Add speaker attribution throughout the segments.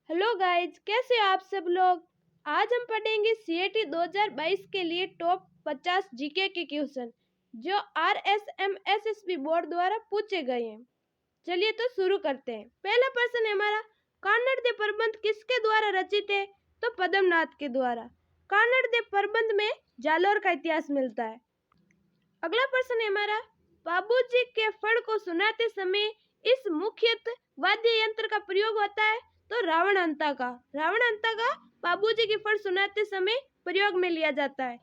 Speaker 1: Hello guys, कैसे हो आप सब लोग। आज हम पढ़ेंगे सीएटी 2022 के लिए टॉप 50 जीके के क्वेश्चन जो आरएसएमएसएसबी बोर्ड द्वारा पूछे गए हैं। चलिए तो शुरू करते हैं। पहला प्रश्न है हमारा, कान्नड़ देव प्रबंध किसके द्वारा रचित है? तो पद्मनाथ के द्वारा। कान्नड़ देव प्रबंध में जालोर का इतिहास मिलता है। अगला प्रश्न है हमारा, बाबूजी के फड़ को सुनाते समय इस मुख्यतः वाद्य यंत्र का प्रयोग होता है? तो रावण अंता का बाबूजी की फड़ सुनाते समय प्रयोग में लिया जाता है।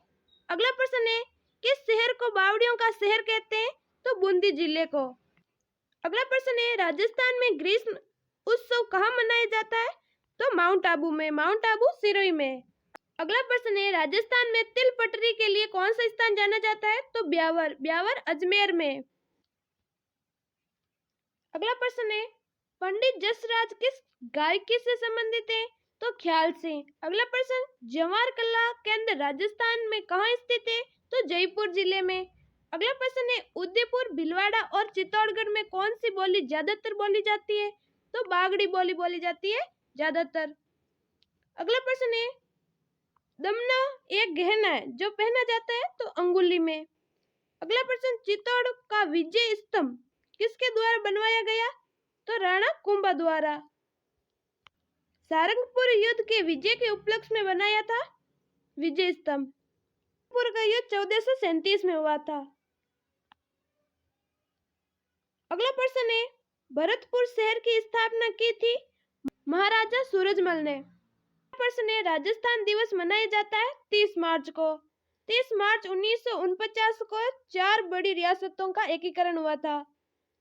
Speaker 1: अगला प्रश्न है, किस शहर को बावड़ियों का शहर कहते हैं? तो बूंदी जिले को। अगला प्रश्न है, राजस्थान में ग्रीष्म उत्सव कहाँ मनाया जाता है? तो माउंट आबू सिरोही में। अगला प्रश्न है, राजस्थान में तिल पटरी के लिए कौन सा स्थान जाना जाता है? तो ब्यावर अजमेर में। अगला प्रश्न है, पंडित जसराज किस गायकी से संबंधित है? तो ख्याल से। अगला प्रश्न, जवार कला केंद्र राजस्थान में कहाँ स्थित है? तो जयपुर जिले में। अगला प्रश्न है, उदयपुर, भीलवाड़ा और चित्तौड़गढ़ में कौन सी बोली ज्यादातर बोली जाती है? तो बागड़ी बोली बोली जाती है ज्यादातर। अगला प्रश्न है, दमना एक गहना है जो पहना जाता है? तो अंगुली में। अगला प्रश्न, चित्तौड़ का विजय स्तंभ किसके द्वारा बनवाया गया? तो राणा कुंभा द्वारा। सारंगपुर युद्ध के विजय के उपलक्ष्य में बनाया था विजय स्तंभ। सारंगपुर का युद्ध 1437 में हुआ था। अगला प्रश्न है, भरतपुर शहर की स्थापना की थी महाराजा सूरजमल ने। प्रश्न है, राजस्थान दिवस मनाया जाता है 30 मार्च को। 30 मार्च 1949 को 4 बड़ी रियासतों का एकीकरण हुआ था।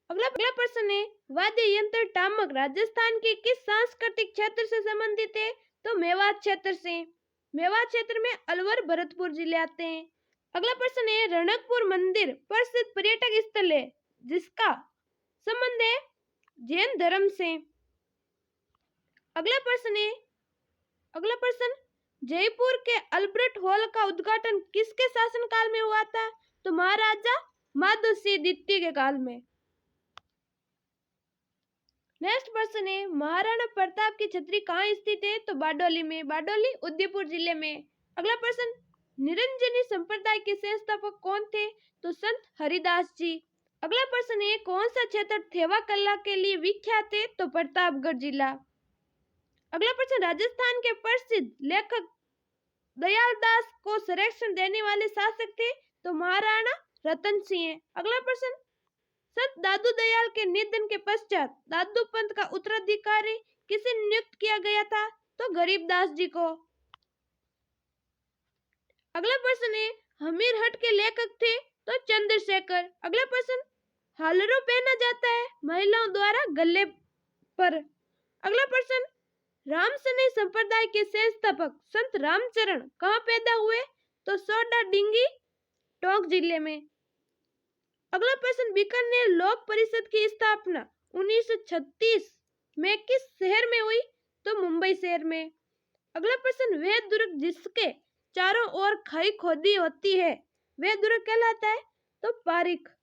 Speaker 1: अगला प्रश्न है, वाद्य यंत्र टामक राजस्थान के किस सांस्कृतिक क्षेत्र से संबंधित है? तो मेवात क्षेत्र से। मेवात क्षेत्र में अलवर, भरतपुर जिले आते हैं। अगला प्रश्न है, रणकपुर मंदिर प्रसिद्ध पर्यटक स्थल है जिसका संबंध है जैन धर्म से। अगला प्रश्न, जयपुर के अल्बर्ट हॉल का उद्घाटन किसके शासनकाल में हुआ था? तो महाराजा माधव सिंह द्वितीय के काल में। नेक्स्ट प्रश्न है, महाराणा प्रताप की छतरी कहाँ स्थित है? तो बारडोली में। बारडोली उदयपुर जिले में। अगला प्रश्न, निरंजनी संप्रदाय के संस्थापक कौन थे? तो संत हरिदास जी। अगला प्रश्न है, कौन सा क्षेत्र थेवा कला के लिए विख्यात है? तो प्रतापगढ़ जिला। अगला प्रश्न, राजस्थान के प्रसिद्ध लेखक दयाल दास को संरक्षण देने वाले शासक थे? तो महाराणा रतन सिंह। अगला प्रश्न, संत दादू दयाल के निधन के पश्चात दादू पंथ का उत्तराधिकारी किसे नियुक्त किया गया था? तो गरीबदास जी को। अगला प्रश्न है, हमीरहट के लेखक थे? तो चंद्रशेखर। अगला प्रश्न, हालरो पहना जाता है महिलाओं द्वारा गले पर। अगला प्रश्न, रामसने संप्रदाय के संस्थापक संत रामचरण कहाँ पैदा हुए? तो सोडा डिंगी, टोंक जिले में। अगला प्रश्न, बीकानेर लोक परिषद की स्थापना 1936 में किस शहर में हुई? तो मुंबई शहर में। अगला प्रश्न, वह दुर्ग जिसके चारों ओर खाई खोदी होती है वह दुर्ग कहलाता है? तो पारीख।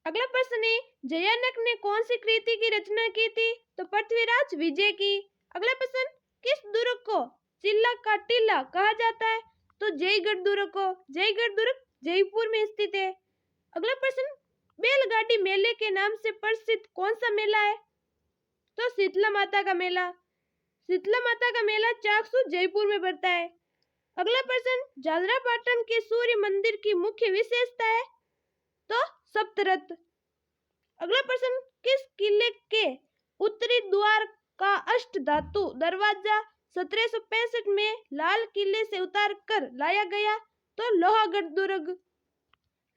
Speaker 1: अगला प्रश्न है, जयानक ने कौन सी कृति की रचना की थी? तो पृथ्वीराज विजय की। अगला प्रश्न, किस दुर्ग को चिल्ला का टीला कहा जाता है? तो जयगढ़ दुर्ग को। जयगढ़ दुर्ग जयपुर में स्थित है। अगला प्रश्न, बैलगाड़ी मेले के नाम से प्रसिद्ध कौन सा मेला है? तो शीतला माता का मेला। शीतला माता का मेला चाकसू जयपुर में पड़ता है। अगला प्रश्न, झालरापाटन के सूर्य मंदिर की मुख्य विशेषता है? तो सप्तरथ। अगला प्रश्न, किस किले के उत्तरी द्वार का अष्ट धातु दरवाजा 1765 में लाल किले से उतार कर लाया गया? तो लोहागढ़ दुर्ग।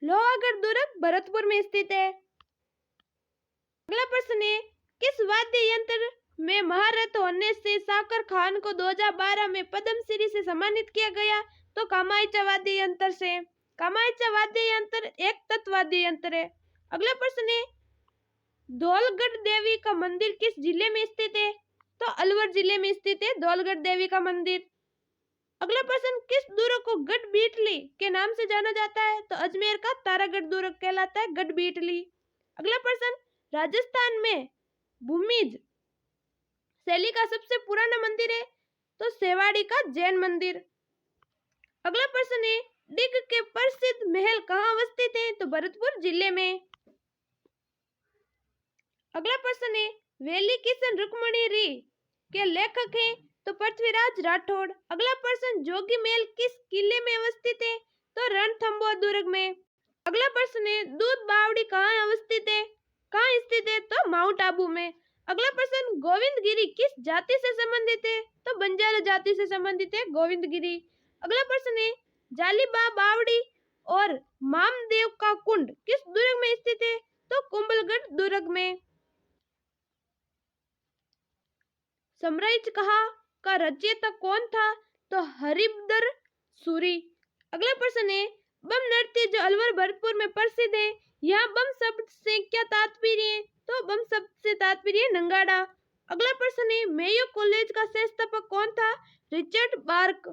Speaker 1: लोहागढ़ दुर्ग भरतपुर में स्थित है। अगला प्रश्न है, किस वाद्य यंत्र में महारथ होने से साकर खान को 2012 में पद्मश्री से सम्मानित किया गया? तो कामायचा वाद्य यंत्र से। कामायचा वाद्य यंत्र एक तत्व वाद्य यंत्र है। अगला प्रश्न है, धौलगढ़ देवी का मंदिर किस जिले में स्थित है? तो अलवर जिले में स्थित है धौलगढ़ देवी का मंदिर। अगला प्रश्न, किस दुर्ग को गढ़ बीटली के नाम से जाना जाता है? तो अजमेर का तारागढ़ दुर्ग कहलाता है गढ़ बीटली। अगला प्रश्न, राजस्थान में भूमिज शैली का सबसे पुराना मंदिर है? तो सेवाड़ी का जैन मंदिर। अगला प्रश्न है, डिग के प्रसिद्ध महल कहाँ अवस्थित हैं? तो भरतपुर जिले में। अगला प्रश्न है, वेली किशन रुक्मणी री के लेखक हैं? तो पृथ्वीराज राठौड़। अगला प्रश्न, जोगी महल किस किले में अवस्थित है? तो रणथंभौर दुर्ग में। अगला प्रश्न है, दूध बावड़ी कहाँ अवस्थित है? कहाँ स्थित है? तो माउंट आबू में। अगला प्रश्न, गोविंदगिरी किस जाति से संबंधित है? तो बंजारा जाति से संबंधित है गोविंदगिरी। अगला प्रश्न है, जालीबा बावड़ी और मामदेव का कुंड किस दुर्ग में स्थित है? तो कुंभलगढ़ दुर्ग में। समराइज कहा का रचयिता कौन था? तो हरिभद्र सूरी। अगला प्रश्न है, बम नृत्य जो अलवर भरतपुर में प्रसिद्ध है, यहाँ बम शब्द से क्या तात्पर्य है? तो बम शब्द से तात्पर्य है नंगाड़ा। अगला प्रश्न है, मेयो कॉलेज का संस्थापक कौन था? Richard Bark.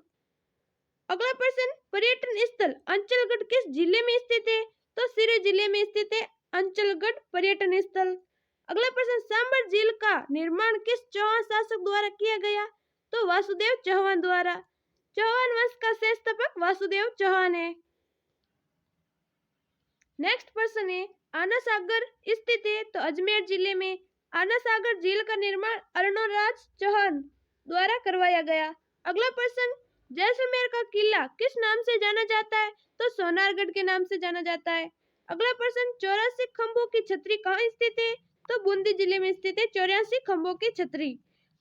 Speaker 1: अगला प्रश्न, पर्यटन स्थल अंचलगढ़ किस जिले में स्थित है? तो सिरोही जिले में स्थित है अंचलगढ़ पर्यटन स्थल। अगला प्रश्न, सांबर झील का निर्माण किस चौहान शासक द्वारा किया गया? तो वासुदेव चौहान द्वारा। चौहान वंश का संस्थापक वासुदेव चौहान है। नेक्स्ट प्रश्न है, आना सागर स्थित है? तो अजमेर जिले में। आना सागर झील का निर्माण अर्णोराज चौहान द्वारा करवाया गया। अगला प्रश्न, जैसलमेर का किला किस नाम से जाना जाता है? तो सोनारगढ़ के नाम से जाना जाता है। अगला प्रश्न, 84 खंभों की छतरी कहाँ स्थित है? तो बूंदी जिले में स्थित है 84 खंभों की छतरी।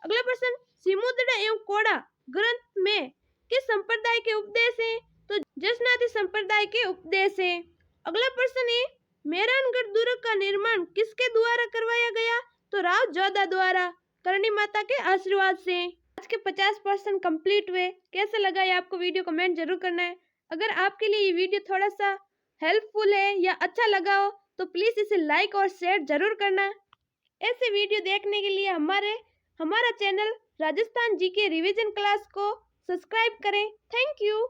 Speaker 1: अगला प्रश्न, सिमुद्रा एवं कोड़ा ग्रंथ में किस संप्रदाय के उपदेश हैं? तो जसनाती संप्रदाय के उपदेश हैं। अगला प्रश्न है, मेहरानगढ़ दुर्ग का निर्माण किसके द्वारा करवाया गया? तो राव जोधा द्वारा, करणी माता के आशीर्वाद से। आज के 50% कंप्लीट हुए। कैसा लगा ये आपको वीडियो, कमेंट जरूर करना है। अगर आपके लिए ये वीडियो थोड़ा सा हेल्पफुल है या अच्छा लगा हो तो प्लीज इसे लाइक और शेयर जरूर करना। ऐसे वीडियो देखने के लिए हमारा channel Rajasthan GK revision class को सब्सक्राइब करें। Thank you.